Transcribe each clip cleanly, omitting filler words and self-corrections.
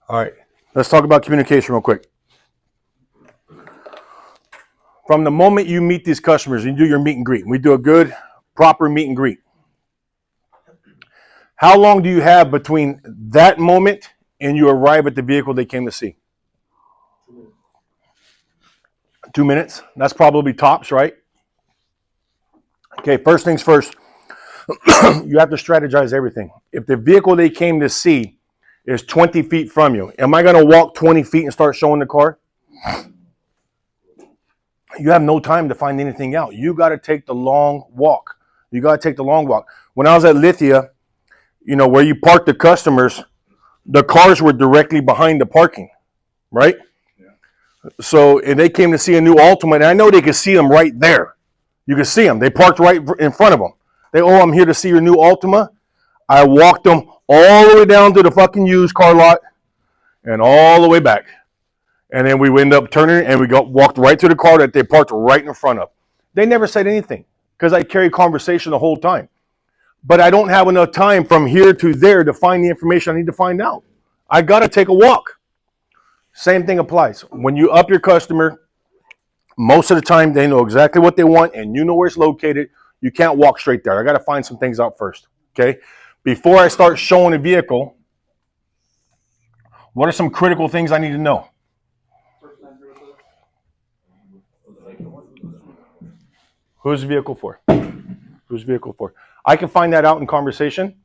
All right, let's talk about communication real quick. From the moment you meet these customers, you do your meet and greet. We do a good, proper meet and greet. How long do you have between that moment and you arrive at the vehicle they came to see? 2 minutes. That's probably tops, right? Okay, first things first. You have to strategize everything. If the vehicle they came to see is 20 feet from you, am I going to walk 20 feet and start showing the car? You have no time to find anything out. You got to take the long walk. You got to take the long walk. When I was at Lithia, where you park the customers, the cars were directly behind the parking, right? Yeah. So if they came to see a new Altima, and I know they could see them right there. You could see them. They parked right in front of them. I'm here to see your new Altima. I walked them all the way down to the fucking used car lot and all the way back. And then we end up turning and we walked right to the car that they parked right in front of. They never said anything because I carried conversation the whole time. But I don't have enough time from here to there to find the information I need to find out. I got to take a walk. Same thing applies. When you up your customer, most of the time they know exactly what they want and you know where it's located. You can't walk straight there. I got to find some things out first. Okay. Before I start showing a vehicle, what are some critical things I need to know? Who's the vehicle for? Who's the vehicle for? I can find that out in conversation,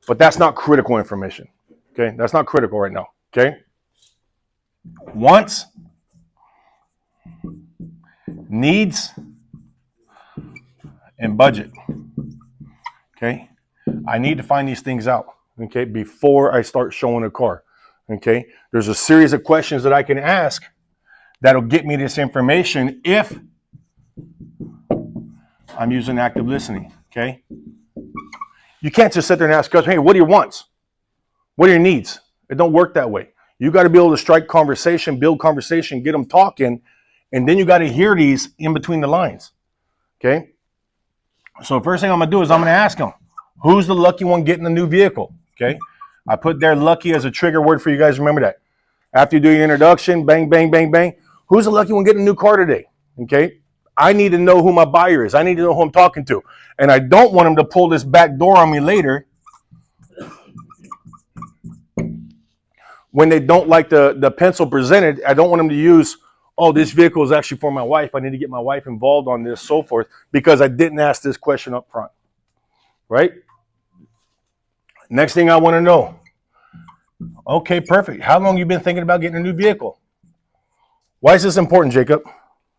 but that's not critical information. Okay, that's not critical right now. Okay. Wants, needs, and budget. Okay. I need to find these things out. Okay, before I start showing a car. Okay. There's a series of questions that I can ask that'll get me this information if I'm using active listening. Okay. You can't just sit there and ask customers, hey, what are your wants? What are your needs? It don't work that way. You got to be able to strike conversation, build conversation, get them talking, and then you got to hear these in between the lines. Okay? So first thing I'm going to do is I'm going to ask them, who's the lucky one getting a new vehicle? Okay? I put there lucky as a trigger word for you guys. Remember that. After you do your introduction, bang, bang, bang, bang. Who's the lucky one getting a new car today? Okay? I need to know who my buyer is. I need to know who I'm talking to. And I don't want them to pull this back door on me later when they don't like the pencil presented. I don't want them to use, oh, this vehicle is actually for my wife. I need to get my wife involved on this, so forth, because I didn't ask this question up front. Right? Next thing I want to know. Okay, perfect. How long have you been thinking about getting a new vehicle? Why is this important, Jacob?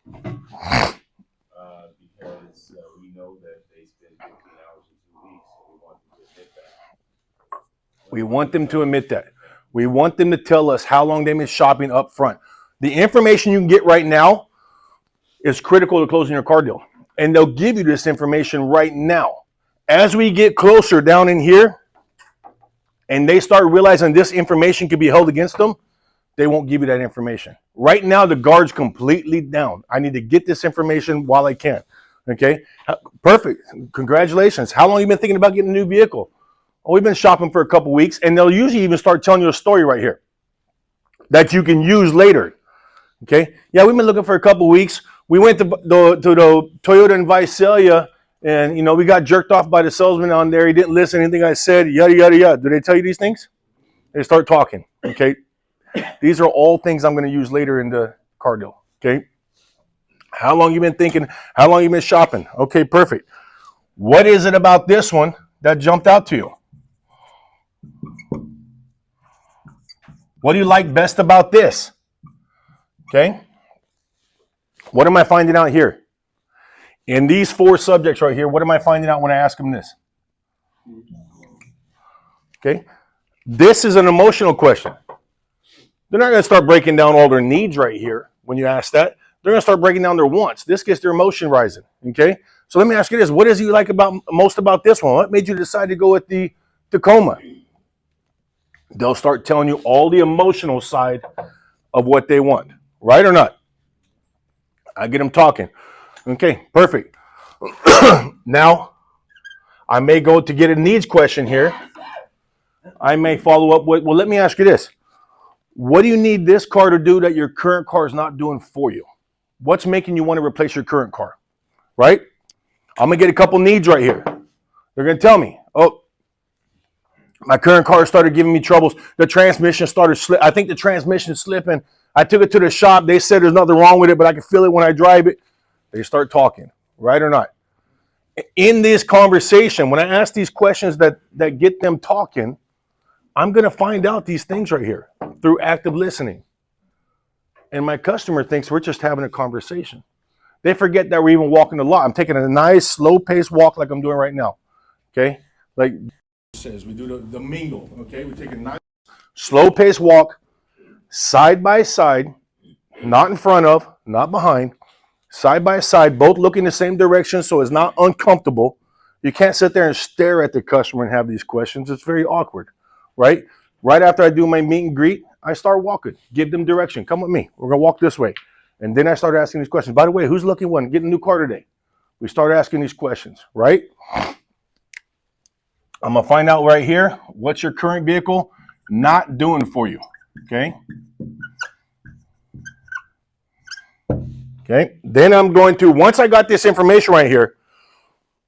Because we know that they spend 15 hours in 2 weeks, so we want them to admit that. We want them to tell us how long they've been shopping up front. The information you can get right now is critical to closing your car deal. And they'll give you this information right now. As we get closer down in here, and they start realizing this information could be held against them, they won't give you that information. Right now, the guard's completely down. I need to get this information while I can. Okay? Perfect. Congratulations. How long have you been thinking about getting a new vehicle? Oh, we've been shopping for a couple weeks, and they'll usually even start telling you a story right here that you can use later. Okay? Yeah, we've been looking for a couple weeks. We went to the Toyota in Visalia, and we got jerked off by the salesman on there. He didn't listen to anything I said. Yada yada yada. Do they tell you these things? They start talking. Okay? These are all things I'm going to use later in the car deal. Okay? How long you been thinking? How long you been shopping? Okay, perfect. What is it about this one that jumped out to you? What do you like best about this? Okay? What am I finding out here? In these 4 subjects right here, what am I finding out when I ask them this? Okay? This is an emotional question. They're not going to start breaking down all their needs right here when you ask that. They're going to start breaking down their wants. This gets their emotion rising. Okay? So let me ask you this. What is it you like most about this one? What made you decide to go with the Tacoma? They'll start telling you all the emotional side of what they want. Right or not? I get them talking. Okay, perfect. Now, I may go to get a needs question here. I may follow up with, well, let me ask you this. What do you need this car to do that your current car is not doing for you? What's making you want to replace your current car, right? I'm going to get a couple needs right here. They're going to tell me, oh, my current car started giving me troubles. The transmission started slipping. I think the transmission is slipping. I took it to the shop. They said there's nothing wrong with it, but I can feel it when I drive it. They start talking, right or not? In this conversation, when I ask these questions that get them talking, I'm going to find out these things right here through active listening. And my customer thinks we're just having a conversation. They forget that we're even walking the lot. I'm taking a nice, slow-paced walk like I'm doing right now, okay? Like says, we do the mingle, okay? We take a nice, slow-paced walk, side by side, not in front of, not behind, side by side, both looking the same direction so it's not uncomfortable. You can't sit there and stare at the customer and have these questions. It's very awkward, right? Right after I do my meet and greet, I start walking, give them direction. Come with me. We're going to walk this way. And then I start asking these questions. By the way, who's looking one? Getting a new car today. We start asking these questions, right? I'm going to find out right here, what's your current vehicle not doing for you, okay? Okay, then I'm going to, once I got this information right here,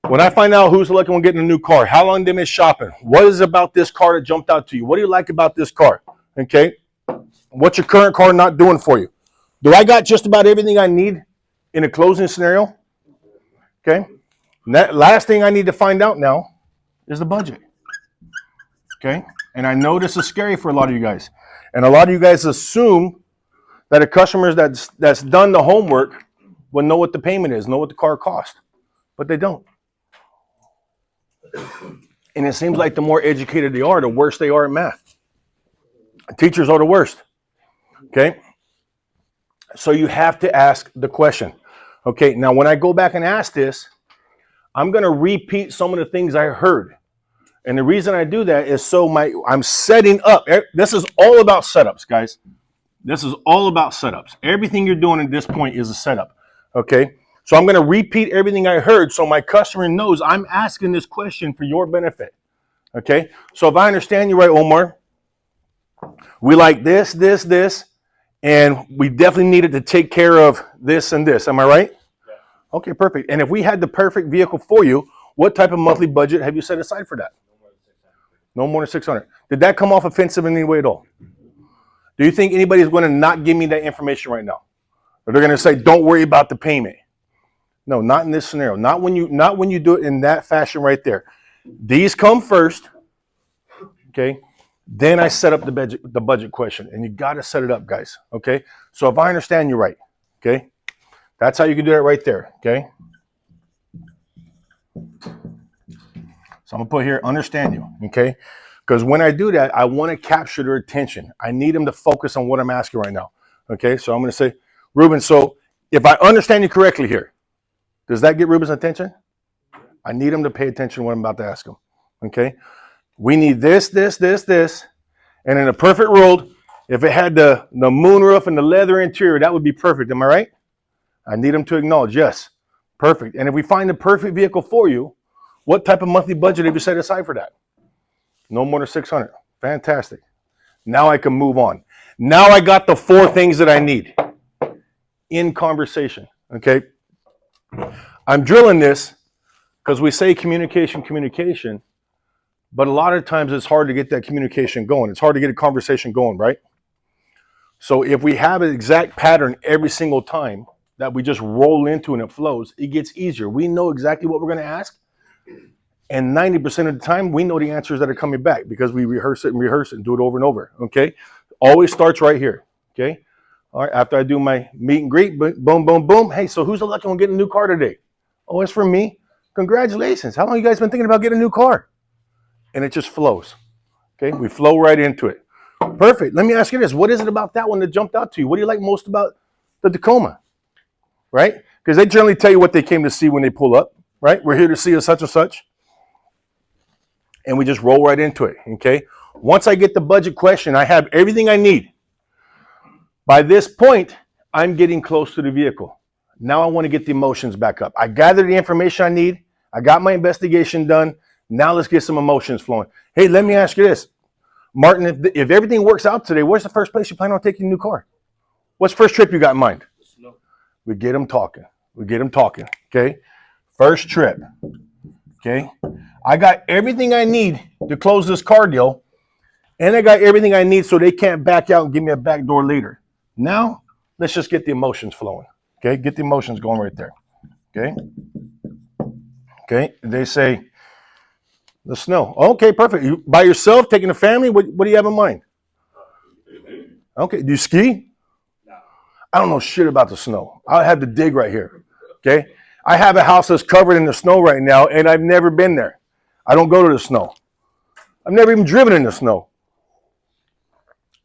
when I find out who's looking on getting a new car, how long they've been shopping, what is about this car that jumped out to you? What do you like about this car? Okay, what's your current car not doing for you? Do I got just about everything I need in a closing scenario? Okay, last thing I need to find out now is the budget. Okay, and I know this is scary for a lot of you guys. And a lot of you guys assume that a customer that's done the homework will know what the payment is, know what the car costs, but they don't. And it seems like the more educated they are, the worse they are at math. Teachers are the worst. Okay? So you have to ask the question. Okay, now when I go back and ask this, I'm going to repeat some of the things I heard. And the reason I do that is so I'm setting up. This is all about setups, guys. This is all about setups. Everything you're doing at this point is a setup. Okay? So I'm going to repeat everything I heard so my customer knows I'm asking this question for your benefit. Okay? So if I understand you right, Omar, we like this, this, this, and we definitely needed to take care of this and this. Am I right? Yeah. Okay, perfect. And if we had the perfect vehicle for you, what type of monthly budget have you set aside for that? No more than 600. Did that come off offensive in any way at all? Do you think anybody's going to not give me that information right now? Or they're going to say, don't worry about the payment? No, not in this scenario. Not when you do it in that fashion right there. These come first, okay? Then I set up the budget question, and you got to set it up, guys, okay? So if I understand you right, okay? That's how you can do it right there, okay? So I'm going to put here, understand you, okay? Because when I do that, I want to capture their attention. I need them to focus on what I'm asking right now. Okay, so I'm going to say, Ruben, so if I understand you correctly here, does that get Ruben's attention? I need him to pay attention to what I'm about to ask him. Okay, we need this, this, this, this. And in a perfect world, if it had the moonroof and the leather interior, that would be perfect. Am I right? I need him to acknowledge, yes, perfect. And if we find the perfect vehicle for you, what type of monthly budget have you set aside for that? No more than 600. Fantastic. Now I can move on. Now I got the 4 things that I need in conversation. Okay. I'm drilling this because we say communication, communication, but a lot of times it's hard to get that communication going. It's hard to get a conversation going, right? So if we have an exact pattern every single time that we just roll into and it flows, it gets easier. We know exactly what we're going to ask. And 90% of the time, we know the answers that are coming back because we rehearse it and do it over and over, okay? Always starts right here, okay? All right, after I do my meet and greet, boom, boom, boom. Hey, so who's the lucky one getting a new car today? Oh, it's for me. Congratulations. How long you guys been thinking about getting a new car? And it just flows, okay? We flow right into it. Perfect. Let me ask you this. What is it about that one that jumped out to you? What do you like most about the Tacoma, right? Because they generally tell you what they came to see when they pull up, right? We're here to see a such and such. And we just roll right into it, okay? Once I get the budget question, I have everything I need. By this point, I'm getting close to the vehicle. Now I want to get the emotions back up. I gathered the information I need. I got my investigation done. Now let's get some emotions flowing. Hey, let me ask you this. Martin, if everything works out today, where's the first place you plan on taking a new car? What's the first trip you got in mind? We get them talking. Okay? First trip. Okay? I got everything I need to close this car deal, and I got everything I need so they can't back out and give me a back door later. Now, let's just get the emotions flowing. Okay? Get the emotions going right there. Okay? Okay? They say, the snow. Okay, perfect. You by yourself, taking a family? What do you have in mind? Okay. Do you ski? No. I don't know shit about the snow. I have to dig right here. Okay. I have a house that's covered in the snow right now, and I've never been there. I don't go to the snow. I've never even driven in the snow.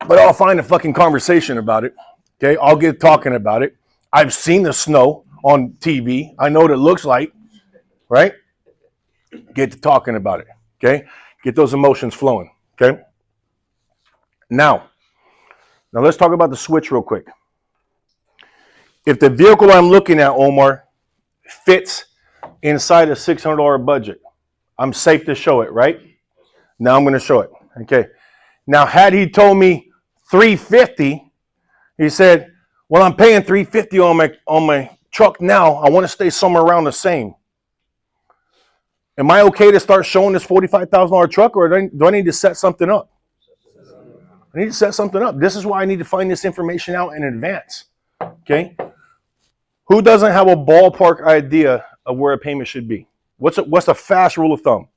But I'll find a fucking conversation about it. Okay. I'll get talking about it. I've seen the snow on TV. I know what it looks like. Right? Get to talking about it, okay? Get those emotions flowing, okay? Now let's talk about the switch real quick. If the vehicle I'm looking at, Omar, fits inside a $600 budget, I'm safe to show it, right? Now I'm going to show it, okay? Now, had he told me $350, he said, well, I'm paying $350 on my truck now. I want to stay somewhere around the same. Am I okay to start showing this $45,000 truck, or do I need to set something up? I need to set something up. This is why I need to find this information out in advance. Okay? Who doesn't have a ballpark idea of where a payment should be? What's a fast rule of thumb?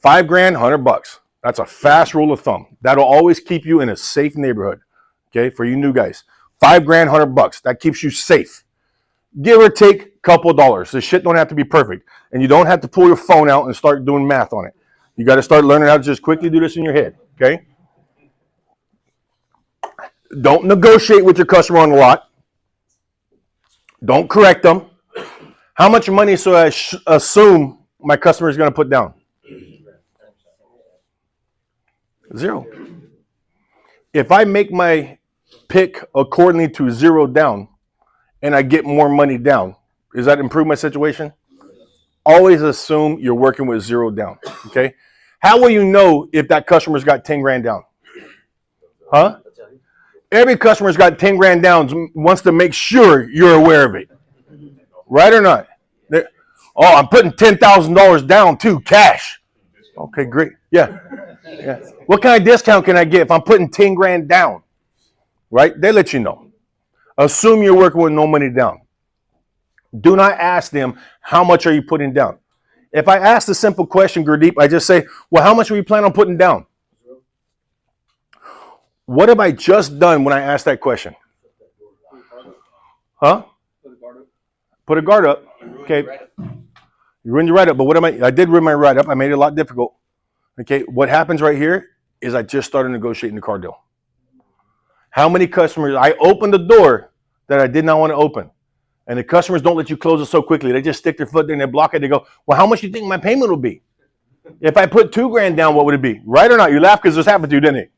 $5,000, $100. That's a fast rule of thumb. That'll always keep you in a safe neighborhood. Okay, for you new guys, $5,000, $100. That keeps you safe. Give or take a couple of dollars. This shit don't have to be perfect. And you don't have to pull your phone out and start doing math on it. You got to start learning how to just quickly do this in your head, okay? Don't negotiate with your customer on the lot. Don't correct them. How much money should I assume my customer is going to put down? 0. If I make my pick accordingly to 0 down, and I get more money down, does that improve my situation? Always assume you're working with 0 down, okay? How will you know if that customer's got 10 grand down? Huh? Every customer's got 10 grand down, wants to make sure you're aware of it. Right or not? Oh, I'm putting $10,000 down too, cash. Okay, great. Yeah. What kind of discount can I get if I'm putting 10 grand down? Right? They let you know. Assume you're working with no money down. Do not ask them, how much are you putting down? If I ask the simple question, Gurdeep, I just say, well, how much are you planning on putting down? What have I just done when I asked that question? Huh? Put a guard up. Okay. You ruined your write-up, but what am I did ruin my write-up. I made it a lot difficult. Okay. What happens right here is I just started negotiating the car deal. How many customers, I opened the door that I did not want to open. And the customers don't let you close it so quickly. They just stick their foot there and they block it. They go, well, how much do you think my payment will be? If I put $2 grand down, what would it be? Right or not? You laugh because this happened to you, didn't it?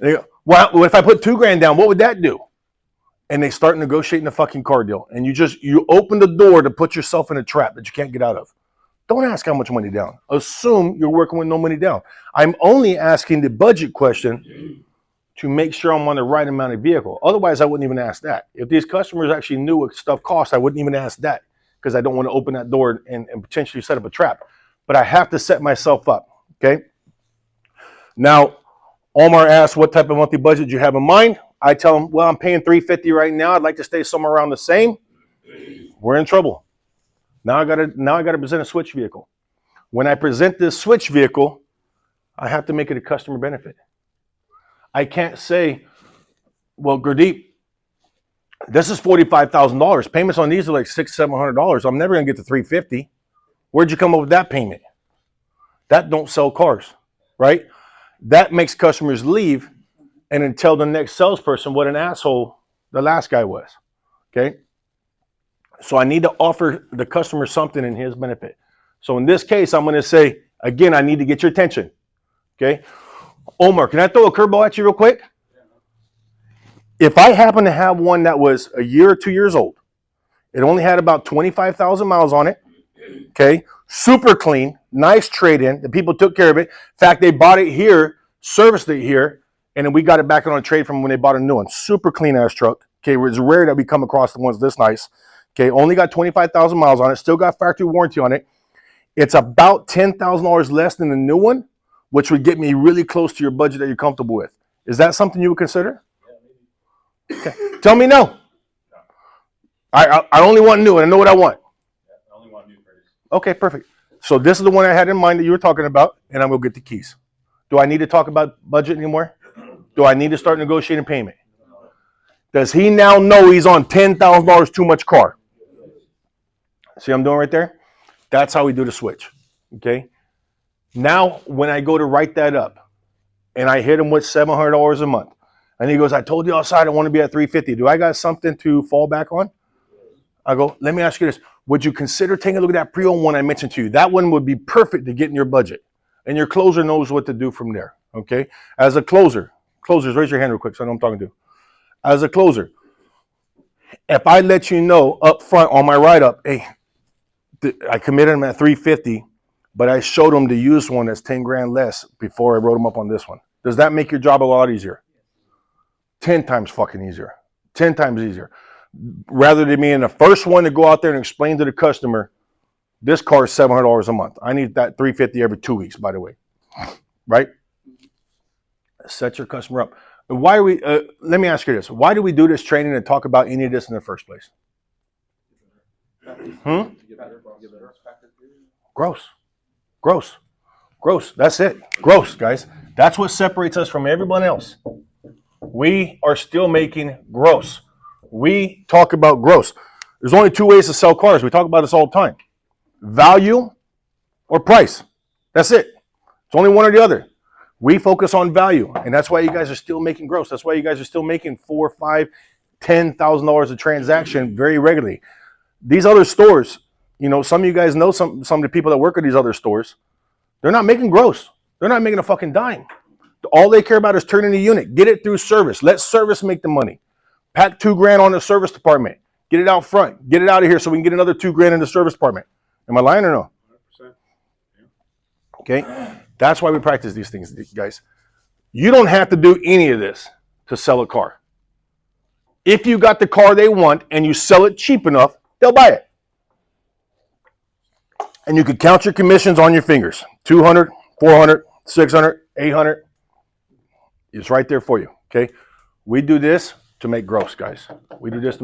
They go, well, if I put $2 grand down, what would that do? And they start negotiating the fucking car deal. And you open the door to put yourself in a trap that you can't get out of. Don't ask how much money down. Assume you're working with no money down. I'm only asking the budget question to make sure I'm on the right amount of vehicle. Otherwise, I wouldn't even ask that. If these customers actually knew what stuff cost, I wouldn't even ask that because I don't want to open that door and potentially set up a trap. But I have to set myself up, okay? Now, Omar asks, what type of monthly budget do you have in mind? I tell him, well, I'm paying $350 right now. I'd like to stay somewhere around the same. We're in trouble. Now I gotta present a switch vehicle. When I present this switch vehicle, I have to make it a customer benefit. I can't say, well, Gurdeep, this is $45,000. Payments on these are like $600, $700. I'm never gonna get to $350. Where'd you come up with that payment? That don't sell cars, right? That makes customers leave and then tell the next salesperson what an asshole the last guy was, okay? So I need to offer the customer something in his benefit. So in this case, I'm gonna say, again, I need to get your attention, okay? Omar, can I throw a curveball at you real quick? If I happen to have one that was a year or 2 years old, it only had about 25,000 miles on it, okay? Super clean, nice trade-in. The people took care of it. In fact, they bought it here, serviced it here, and then we got it back on a trade from when they bought a new one. Super clean ass truck. Okay, it's rare that we come across the ones this nice. Okay, only got 25,000 miles on it. Still got factory warranty on it. It's about $10,000 less than the new one, which would get me really close to your budget that you're comfortable with. Is that something you would consider? Okay. Tell me no. I only want new, and I know what I want. I only want new first. Okay, perfect. So this is the one I had in mind that you were talking about, and I'm going to get the keys. Do I need to talk about budget anymore? Do I need to start negotiating payment? Does he now know he's on $10,000 too much car? See what I'm doing right there? That's how we do the switch, okay? Now, when I go to write that up, and I hit him with $700 a month, and he goes, I told you outside I want to be at $350. Do I got something to fall back on? I go, let me ask you this. Would you consider taking a look at that pre-owned one I mentioned to you? That one would be perfect to get in your budget. And your closer knows what to do from there, okay? As a closers, raise your hand real quick so I know I'm talking to. As a closer, if I let you know up front on my write-up, hey, I committed him at $350, but I showed him the used one that's 10 grand less before I wrote him up on this one. Does that make your job a lot easier? 10 times fucking easier. 10 times easier. Rather than being the first one to go out there and explain to the customer, this car is $700 a month. I need that $350 every 2 weeks, by the way. Right? Set your customer up. And why are we, let me ask you this. Why do we do this training and talk about any of this in the first place? Gross. Gross. Gross. That's it. Gross, guys. That's what separates us from everyone else. We are still making gross. We talk about gross. There's only two ways to sell cars. We talk about this all the time. Value or price. That's it. It's only one or the other. We focus on value, and that's why you guys are still making gross. That's why you guys are still making $4,000, $5,000, $10,000 a transaction very regularly. These other stores, you know, some of you guys know some of the people that work at these other stores. They're not making gross. They're not making a fucking dime. All they care about is turning the unit. Get it through service. Let service make the money. Pack $2 grand on the service department. Get it out front. Get it out of here so we can get another $2 grand in the service department. Am I lying or no? 100%. Okay? That's why we practice these things, guys. You don't have to do any of this to sell a car. If you got the car they want and you sell it cheap enough, they'll buy it. And you can count your commissions on your fingers. 200, 400, 600, 800. It's right there for you, okay? We do this to make gross, guys. We do this to